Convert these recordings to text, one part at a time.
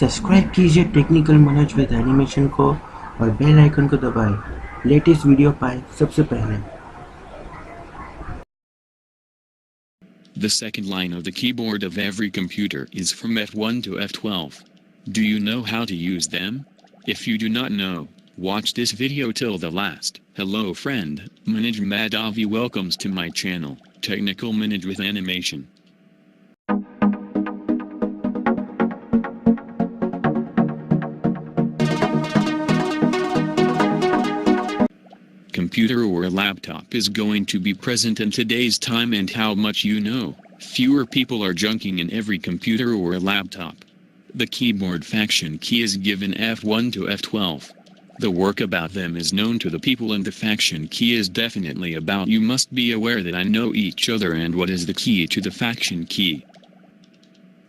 Subscribe कीजिए technical Manoj with animation को और बेल आइकन को दबाएं लेटेस्ट वीडियो पाए सबसे पहले। The second line of the keyboard of every computer is from F1 to F12. Do you know how to use them? If you do not know, watch this video till the last. Hello friend, Manoj Madhavi welcomes to my channel, Technical Manoj with Animation. Computer or laptop is going to be present in today's time, and how much you know, fewer people are junking in every computer or laptop. The keyboard function key is given F1 to F12. The work about them is known to the people, and the function key is definitely about you. Must be aware that I know each other and what is the key to the function key.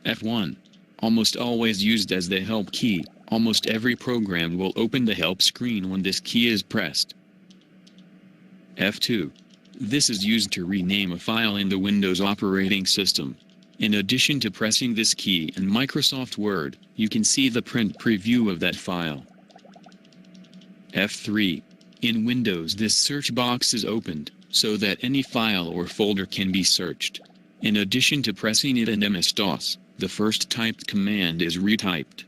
F1. Almost always used as the help key. Almost every program will open the help screen when this key is pressed. F2. This is used to rename a file in the Windows operating system. In addition to pressing this key in Microsoft Word, you can see the print preview of that file. F3. In Windows, this search box is opened, so that any file or folder can be searched. In addition to pressing it in MS-DOS, the first typed command is retyped.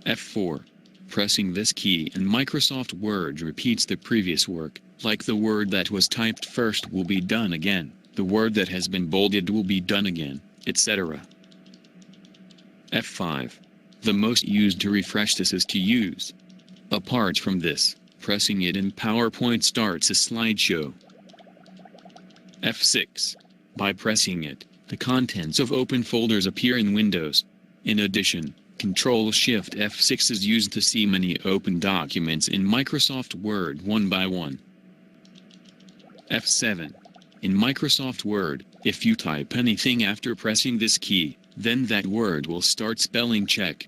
F4. Pressing this key in Microsoft Word repeats the previous work, like the word that was typed first will be done again, the word that has been bolded will be done again, etc. F5. The most used to refresh this is to use. Apart from this, pressing it in PowerPoint starts a slideshow. F6. By pressing it, the contents of open folders appear in Windows. In addition, Ctrl-Shift F6 is used to see many open documents in Microsoft Word one by one. F7. In Microsoft Word, if you type anything after pressing this key, then that word will start spelling check.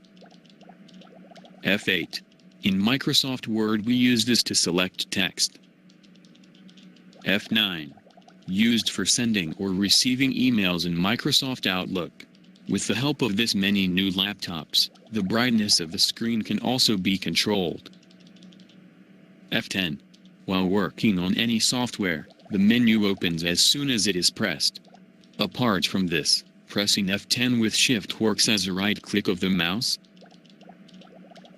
F8. In Microsoft Word we use this to select text. F9. Used for sending or receiving emails in Microsoft Outlook. With the help of this many new laptops, the brightness of the screen can also be controlled. F10. While working on any software, the menu opens as soon as it is pressed. Apart from this, pressing F10 with Shift works as a right click of the mouse.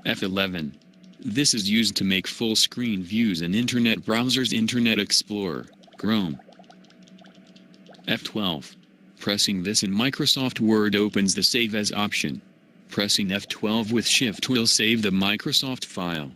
F11. This is used to make full screen views in Internet browsers, Internet Explorer, Chrome. F12. Pressing this in Microsoft Word opens the Save As option. Pressing F12 with Shift will save the Microsoft file.